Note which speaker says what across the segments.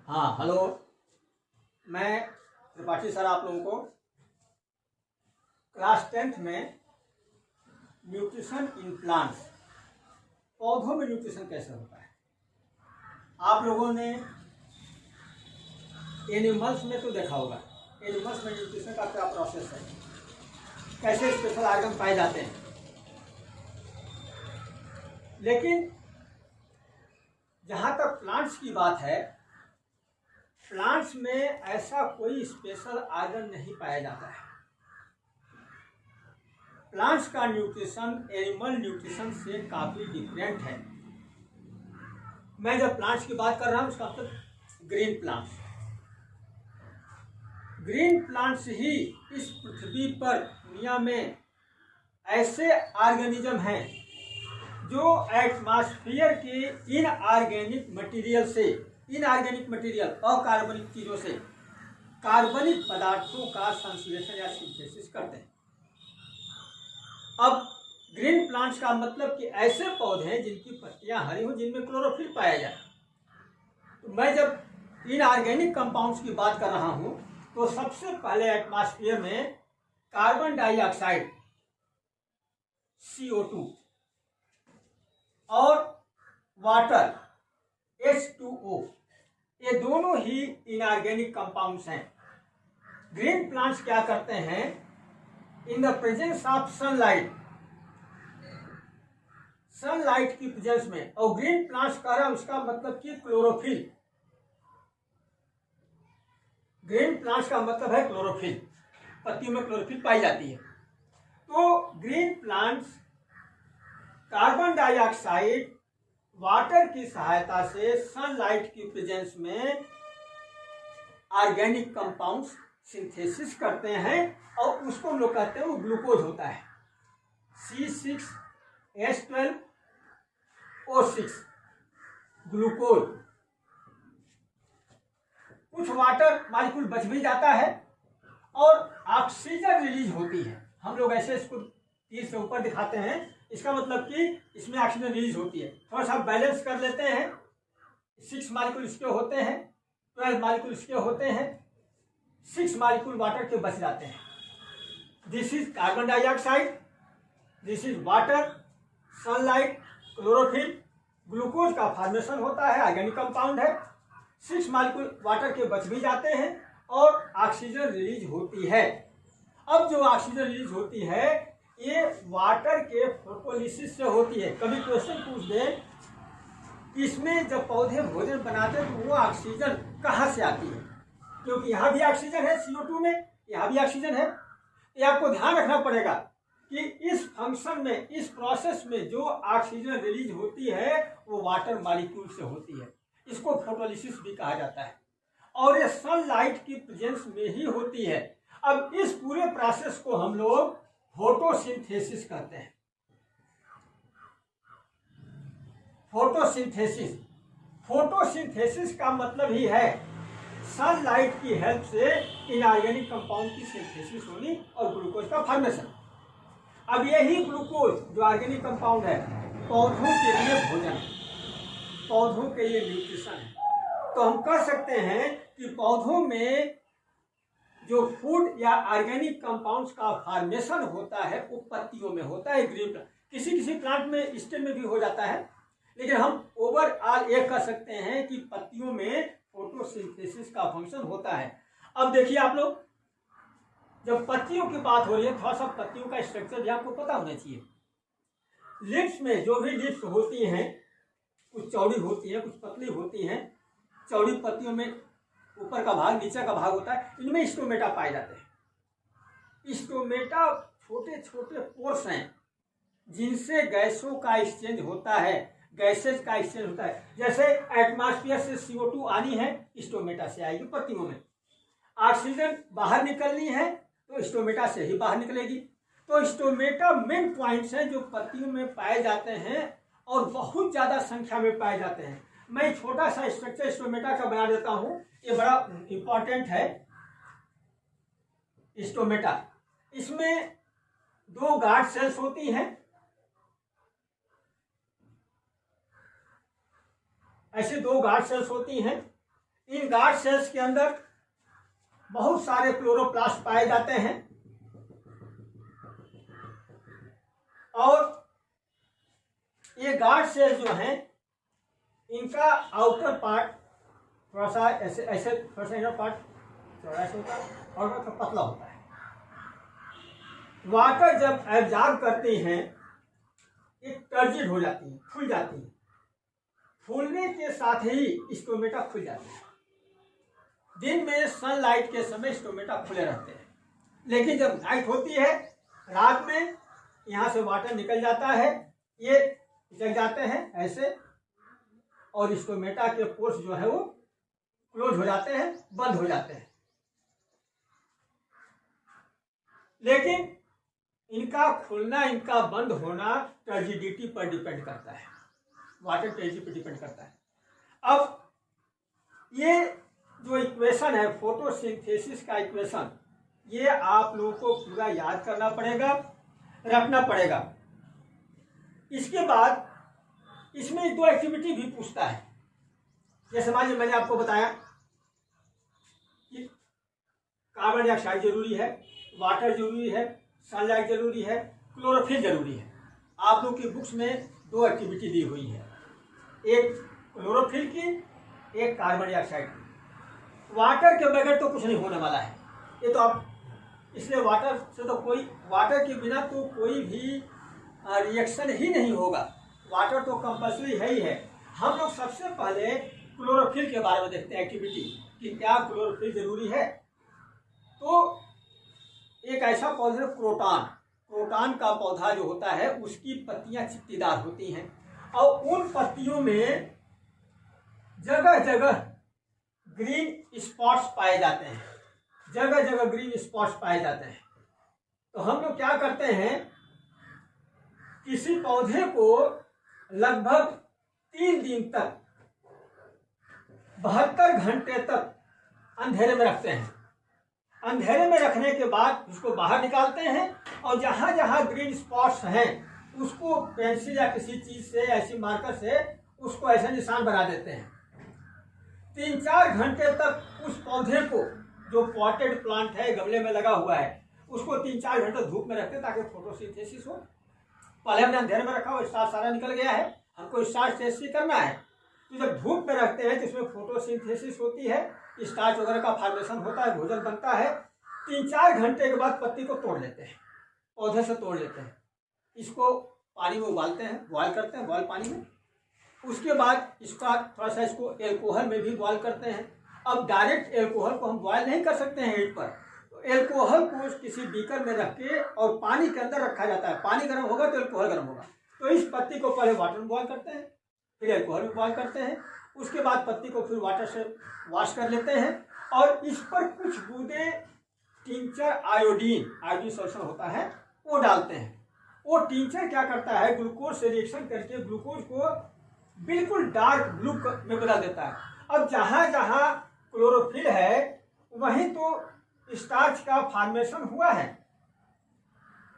Speaker 1: हाँ हेलो, मैं त्रिपाठी सर आप लोगों को क्लास 10th में न्यूट्रिशन इन प्लांट्स, पौधों में न्यूट्रिशन कैसे होता है। आप लोगों ने एनिमल्स में तो देखा होगा, एनिमल्स में न्यूट्रिशन का क्या प्रोसेस है, कैसे स्पेशल आइटम पाए जाते हैं। लेकिन जहाँ तक प्लांट्स की बात है, प्लांट्स में ऐसा कोई स्पेशल आयरन नहीं पाया जाता है। प्लांट्स का न्यूट्रिशन एनिमल न्यूट्रिशन से काफ़ी डिफरेंट है। मैं जब प्लांट्स की बात कर रहा हूँ उसका मतलब ग्रीन प्लांट्स। ग्रीन प्लांट्स ही इस पृथ्वी पर दुनिया में ऐसे ऑर्गेनिज्म हैं जो एटमॉस्फेयर के इनऑर्गेनिक मटेरियल अकार्बनिक चीज़ों से कार्बनिक पदार्थों का संश्लेषण या सिंथेसिस करते हैं। अब ग्रीन प्लांट्स का मतलब कि ऐसे पौधे हैं जिनकी पत्तियां हरी हों, जिनमें क्लोरोफिल पाया जाए। तो मैं जब इनऑर्गेनिक कंपाउंड्स की बात कर रहा हूं तो सबसे पहले एटमॉस्फेयर में कार्बन डाइऑक्साइड CO2 और वाटर H2O, ये दोनों ही इनऑर्गेनिक कंपाउंड्स हैं। ग्रीन प्लांट्स क्या करते हैं, in the presence of sunlight की प्रेजेंस में, और ग्रीन प्लांट्स का रहा उसका मतलब कि क्लोरोफिल। ग्रीन प्लांट्स का मतलब है क्लोरोफिल, पत्तियों में क्लोरोफिल पाई जाती है। तो green plants carbon dioxide water की सहायता से सनलाइट की प्रेजेंस में ऑर्गेनिक कंपाउंड्स सिंथेसिस करते हैं और उसको लोग कहते हैं वो ग्लूकोज होता है, C6H12O6 ग्लूकोज। कुछ वाटर मॉलिक्यूल बच भी जाता है और ऑक्सीजन रिलीज होती है। हम लोग ऐसे इसको तीर से ऊपर दिखाते हैं, इसका मतलब कि इसमें ऑक्सीजन रिलीज होती है। थोड़ा सा बैलेंस कर लेते हैं, 6 मॉलिक्यूल इसके होते हैं, 12 मॉलिक्यूल इसके होते हैं, 6 मॉलिक्यूल वाटर के बच जाते हैं। This is carbon dioxide, this is water, sunlight, chlorophyll, glucose का फॉर्मेशन होता है, ऑर्गेनिक कंपाउंड है। 6 मॉलिक्यूल वाटर के बच भी जाते हैं और ऑक्सीजन रिलीज होती है। अब जो ऑक्सीजन रिलीज होती है ये वाटर के फोटोलिसिस से होती है। कभी क्वेश्चन पूछ दे कि इसमें जब पौधे भोजन बनाते हैं तो वो ऑक्सीजन कहाँ से आती है, क्योंकि यहाँ भी ऑक्सीजन है CO2 में, यहाँ भी ऑक्सीजन है। ये आपको ध्यान रखना पड़ेगा कि इस फंक्शन में, इस प्रोसेस में जो ऑक्सीजन रिलीज होती है वो वाटर मॉलिक्यूल से होती है। इसको फोटोलिसिस भी कहा जाता है और ये सनलाइट की प्रेजेंस में ही होती है। अब इस पूरे प्रोसेस को हम लोग फोटोसिंथेसिस कहते हैं। फोटोसिंथेसिस का मतलब ही है सनलाइट की हेल्प से इनऑर्गेनिक कंपाउंड की सिंथेसिस होनी और ग्लूकोज का फॉर्मेशन। अब यही ग्लूकोज जो ऑर्गेनिक कंपाउंड है पौधों के लिए भोजन है, पौधों के लिए न्यूट्रिशन है। तो हम कह सकते हैं कि पौधों में जो फूड या ऑर्गेनिक कंपाउंड्स का फॉर्मेशन होता है वो पत्तियों में होता है। ग्रीन प्लांट, किसी प्लांट में स्टेम में भी हो जाता है, लेकिन हम ओवरऑल ये कह सकते हैं कि पत्तियों में फोटोसिंथेसिस का फंक्शन होता है। अब देखिए आप लोग, जब पत्तियों की बात हो रही है, थोड़ा सा पत्तियों का स्ट्रक्चर भी आपको पता होना चाहिए। लिप्स में जो भी लिप्स होती हैं, कुछ चौड़ी होती है, कुछ पतली होती हैं। चौड़ी पत्तियों में ऊपर का भाग, नीचे का भाग होता है, इनमें स्टोमेटा पाए जाते हैं। स्टोमेटा छोटे छोटे पोर्स हैं जिनसे गैसों का एक्सचेंज होता है, गैसेज का एक्सचेंज होता है। जैसे एटमॉस्फेयर से CO2 आनी है, स्टोमेटा से आएगी पत्तियों में। ऑक्सीजन बाहर निकलनी है तो स्टोमेटा से ही बाहर निकलेगी। तो स्टोमेटा मेन पॉइंट्स हैं जो पत्तियों में पाए जाते हैं और बहुत ज्यादा संख्या में पाए जाते हैं। मैं छोटा सा स्ट्रक्चर स्टोमेटा का बना देता हूं, ये बड़ा इंपॉर्टेंट है। स्टोमेटा, इसमें 2 गार्ड सेल्स होती हैं, ऐसे 2 गार्ड सेल्स होती हैं। इन गार्ड सेल्स के अंदर बहुत सारे क्लोरोप्लास्ट पाए जाते हैं और ये गार्ड सेल्स जो हैं इनका आउटर पार्ट थोड़ा सा ऐसे ऐसे थोड़ा सा इनर पार्ट चौड़ा ऐसे होता है और थोड़ा पतला होता है। वाटर जब एब्जॉर्ब करती हैं ये टर्जिड हो जाती है, फूल जाती है। फूलने के साथ ही स्टोमेटा खुल जाते हैं। दिन में सनलाइट के समय स्टोमेटा खुले रहते हैं, लेकिन जब लाइट होती है रात में यहाँ से वाटर निकल जाता है, ये जल जाते हैं ऐसे और स्टोमेटा के पोर्स जो है वो क्लोज हो जाते हैं, बंद हो जाते हैं। लेकिन इनका खुलना इनका बंद होना टर्जिडिटी पर डिपेंड करता है, वाटर टर्जिडिटी पर डिपेंड करता है। अब ये जो इक्वेशन है फोटोसिंथेसिस का इक्वेशन, ये आप लोगों को पूरा याद करना पड़ेगा, रखना पड़ेगा। इसके बाद इसमें दो एक्टिविटी भी पूछता है। जैसे मान लीजिए मैंने आपको बताया कि कार्बन डाइऑक्साइड जरूरी है, वाटर जरूरी है, सनलाइट जरूरी है, क्लोरोफिल जरूरी है। आप लोग की बुक्स में दो एक्टिविटी दी हुई है, एक क्लोरोफिल की, एक कार्बन डाइऑक्साइड की। वाटर के बगैर तो कुछ नहीं होने वाला है, ये तो आप, इसलिए वाटर से तो कोई, वाटर के बिना तो कोई भी रिएक्शन ही नहीं होगा। वाटर तो कंपल्सरी है ही है। हम लोग सबसे पहले क्लोरोफिल के बारे में देखते हैं एक्टिविटी कि क्या क्लोरोफिल जरूरी है। तो एक ऐसा पौधा क्रोटॉन, क्रोटॉन का पौधा जो होता है उसकी पत्तियां चित्तीदार होती हैं और उन पत्तियों में जगह जगह ग्रीन स्पॉट्स पाए जाते हैं, जगह जगह ग्रीन स्पॉट्स पाए जाते हैं। तो हम लोग क्या करते हैं, किसी पौधे को लगभग 3 दिन तक 72 घंटे तक अंधेरे में रखते हैं। अंधेरे में रखने के बाद उसको बाहर निकालते हैं और जहां जहां ग्रीन स्पॉट्स हैं उसको पेंसिल या किसी चीज से, ऐसी मार्कर से उसको ऐसे निशान बना देते हैं। 3-4 घंटे तक उस पौधे को, जो पॉटेड प्लांट है गमले में लगा हुआ है, उसको 3-4 घंटे धूप में रखते हैं ताकि फोटोसिंथेसिस हो। पहले हमने अंधेरे में रखा, वो स्टार्च सारा निकल गया है, हमको स्टार्च टेस्ट करना है। तो जब धूप में रखते हैं तो इसमें फोटोसिंथेसिस होती है, स्टार्च वगैरह का फॉर्मेशन होता है, भोजन बनता है। 3-4 घंटे के बाद पत्ती को तोड़ लेते हैं, पौधे से तोड़ लेते हैं, इसको पानी में उबालते हैं, बॉयल करते हैं, बॉयल पानी में। उसके बाद इसका थोड़ा सा इसको एल्कोहल में भी बॉयल करते हैं। अब डायरेक्ट एल्कोहल को हम बॉयल नहीं कर सकते हैं हीट पर, तो एल्कोहल को किसी बीकर में रख के और पानी के अंदर रखा जाता है। पानी गर्म होगा तो एल्कोहल गर्म होगा। तो इस पत्ती को पहले वाटर में बॉयल करते हैं, फिर एल्कोहल में बॉयल करते हैं, उसके बाद पत्ती को फिर वाटर से वॉश कर लेते हैं और इस पर कुछ बूंदे टिंचर आयोडीन सॉल्यूशन होता है वो डालते हैं। वो टिंचर क्या करता है, ग्लूकोज से रिएक्शन करके ग्लूकोज को बिल्कुल डार्क ब्लू में बदल देता है। अब जहां जहां क्लोरोफिल है वहीं तो स्टार्च का फॉर्मेशन हुआ है,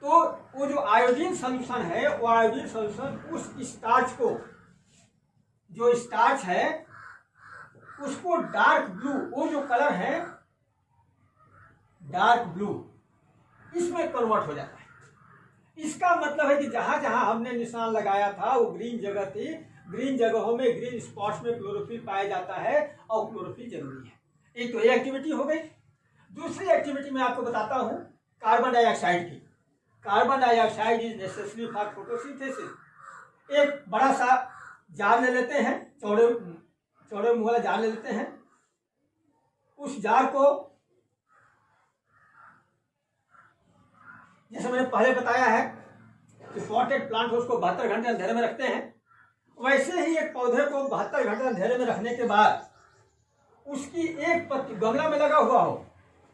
Speaker 1: तो वो जो आयोडीन सॉल्यूशन है, वो आयोडीन सॉल्यूशन उस स्टार्च को, जो स्टार्च है उसको डार्क ब्लू, वो जो कलर है डार्क ब्लू, इसमें कन्वर्ट हो जाता है। इसका मतलब है कि जहां जहां हमने निशान लगाया था वो ग्रीन जगह थी, ग्रीन जगहों में, ग्रीन स्पॉट्स में क्लोरोफिल पाया जाता है और क्लोरोफिल जरूरी है। एक तो ये एक्टिविटी हो गई। दूसरी एक्टिविटी मैं आपको बताता हूं कार्बन डाइऑक्साइड की। Carbon dioxide is necessary for photosynthesis. एक बड़ा सा जार ले लेते हैं, चौड़े मुंह वाला जार ले लेते हैं। उस जार को, जैसे मैंने पहले बताया है कि पॉटेड प्लांट हो उसको 72 घंटे अंधेरे में रखते हैं, वैसे ही एक पौधे को 72 घंटे अंधेरे में रखने के बाद उसकी एक पत्ती, गमला में लगा हुआ हो,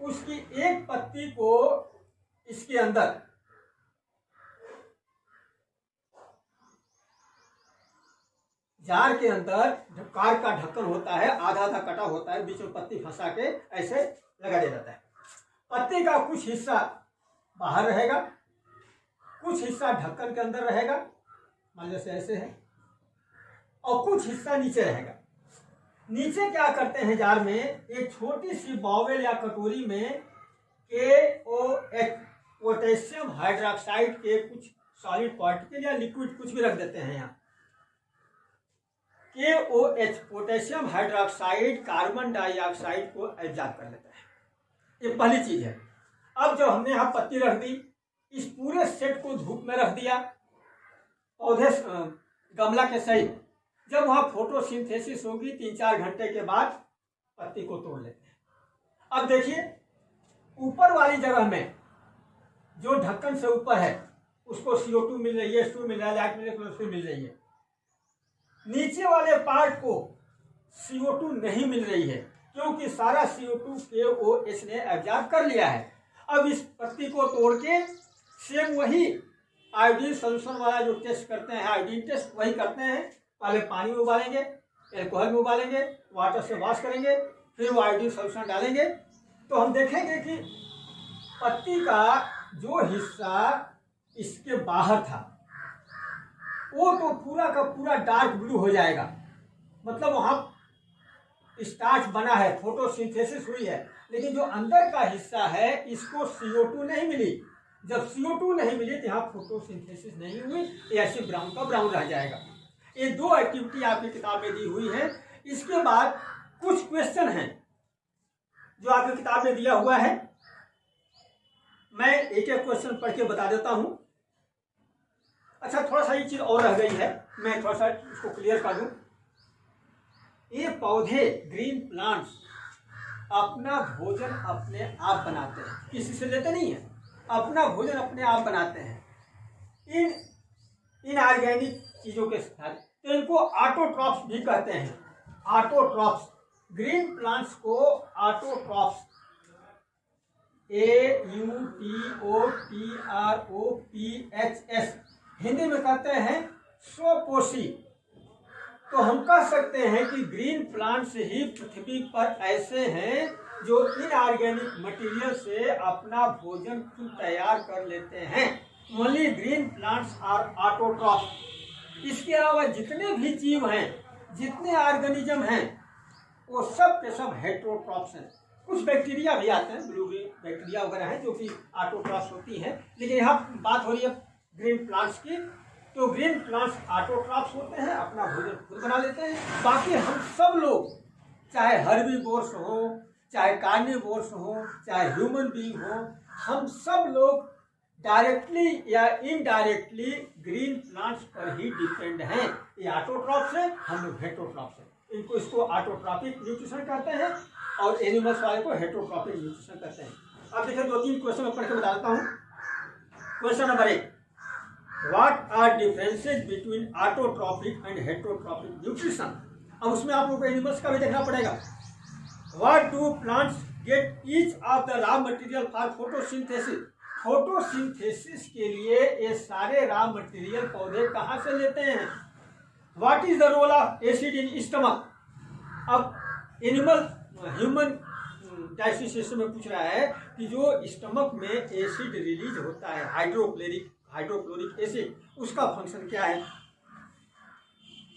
Speaker 1: उसकी एक पत्ती को इसके अंदर जार के अंदर, कार का ढक्कन होता है, आधा आधा कटा होता है, बीच में पत्ती फंसा के ऐसे लगा दिया जाता है। पत्ती का कुछ हिस्सा बाहर रहेगा, कुछ हिस्सा ढक्कन के अंदर रहेगा, मान लो ऐसे है, और कुछ हिस्सा नीचे रहेगा। नीचे क्या करते हैं जार में, एक छोटी सी बाउल या कटोरी में KOH पोटेशियम हाइड्रोक्साइड के कुछ सॉलिड पार्टिकल या लिक्विड कुछ भी रख देते हैं। यहाँ KOH potassium hydroxide carbon dioxide को एब्जॉर्ब कर लेता है। ये पहली चीज है। अब जो हमने यहाँ पत्ती रख दी, इस पूरे सेट को धूप में रख दिया पौधे गमला के सहित। जब वहाँ फोटोसिंथेसिस होगी 3-4 घंटे के बाद पत्ती को तोड़ लेते हैं। अब देखिए ऊपर वाली जगह में जो ढक्कन से ऊपर है उसको CO2 मिल रही है, H2 मिल रहा है, लाइट मिल रही है। नीचे वाले पार्ट को CO2 नहीं मिल रही है क्योंकि सारा CO2 KOH ने एब्जॉर्ब कर लिया है। अब इस पत्ती को तोड़ के सेम वही आयोडीन सोल्यूशन वाला जो टेस्ट करते हैं, आयोडीन टेस्ट वही करते हैं। पहले पानी में उबालेंगे, एल्कोहल में उबालेंगे, वाटर से वॉश करेंगे, फिर वो आयोडीन सोल्यूशन डालेंगे। तो हम देखेंगे कि पत्ती का जो हिस्सा इसके बाहर था वो तो पूरा का पूरा डार्क ब्लू हो जाएगा, मतलब वहाँ स्टार्च बना है, फोटोसिंथेसिस हुई है। लेकिन जो अंदर का हिस्सा है इसको CO2 नहीं मिली। जब CO2 नहीं मिली तो यहाँ फोटोसिंथेसिस नहीं हुई, ऐसे ब्राउन का ब्राउन रह जाएगा। ये 2 एक्टिविटी आपकी किताब में दी हुई है। इसके बाद कुछ क्वेश्चन हैं जो आपकी किताब में दिया हुआ है। मैं एक एक क्वेश्चन पढ़ के बता देता हूं। अच्छा, थोड़ा सा ये चीज और रह गई है, मैं थोड़ा सा इसको क्लियर कर दूं। ये पौधे ग्रीन प्लांट्स अपना भोजन अपने आप बनाते हैं, किसी से लेते नहीं है, अपना भोजन अपने आप बनाते हैं इन ऑर्गेनिक चीजों के साथ। तो इनको ऑटोट्रॉप्स भी कहते हैं। ऑटोट्रॉप्स, ग्रीन प्लांट्स को ऑटोट्रॉप्स AUTOTROPHS हिंदी में कहते हैं स्वपोषी। तो हम कह सकते हैं कि ग्रीन प्लांट्स ही पृथ्वी पर ऐसे हैं जो इनऑर्गेनिक मटेरियल से अपना भोजन खुद तैयार कर लेते हैं। Only green plants are autotrophs. इसके अलावा जितने भी जीव हैं, जितने ऑर्गेनिज्म हैं, वो सब के सब हेटेरोट्रॉप्स हैं। कुछ बैक्टीरिया भी आते हैं, ब्लू बैक्टीरिया वगैरह हैं जो कि ऑटोट्रॉप्स होती हैं, लेकिन यहाँ बात हो रही है ग्रीन प्लांट्स की। तो ग्रीन प्लांट्स ऑटोट्रॉप्स होते हैं, अपना भोजन खुद बना लेते हैं। बाकी हम सब लोग, चाहे हर्बीवोर्स हो, चाहे कार्निवोर्स हो, चाहे ह्यूमन बीइंग हो, हम सब लोग डायरेक्टली या इनडायरेक्टली ग्रीन प्लांट्स पर ही डिपेंड हैं। ये ऑटोट्रॉप्स है, हम लोग हेटेरोट्रॉप्स हैं। इसको ऑटोट्रॉपिक न्यूट्रिशन कहते हैं और एनिमल्स वाले को हेटेरोट्रॉपिक न्यूट्रिशन कहते हैं। अब देखिए 2-3 क्वेश्चन मैं पढ़ के बता देता हूँ। Question number 1, what are differences between autotrophic and heterotrophic nutrition. अब उसमें आप लोगों को एनिमल्स का भी देखना पड़ेगा। What do plants gate each of the raw material for photosynthesis. Photosynthesis के लिए ये सारे रॉ मटेरियल पौधे कहाँ से लेते हैं। What is the role of acid in stomach. अब एनिमल ह्यूमन डाइजेस्टिव सिस्टम में पूछ रहा है कि जो स्टमक में एसिड रिलीज होता है, हाइड्रोक्लोरिक एसिड, उसका फंक्शन क्या है।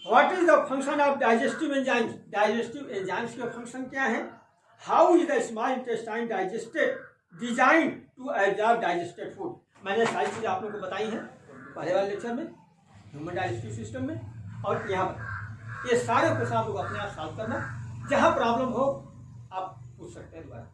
Speaker 1: What is the function of digestive enzymes. Digestive enzymes के फंक्शन क्या है। How is the small intestine digested design to absorb digested food. मैंने सारी चीज़ें आप लोगों को बताई हैं पहले वाले लेक्चर में, ह्यूमन डाइजेस्टिव सिस्टम में और यहाँ पर। ये सारे क्वेश्चन आप लोग अपने आप सॉल्व करना, जहाँ प्रॉब्लम हो आप पूछ सकते हैं दोबारा।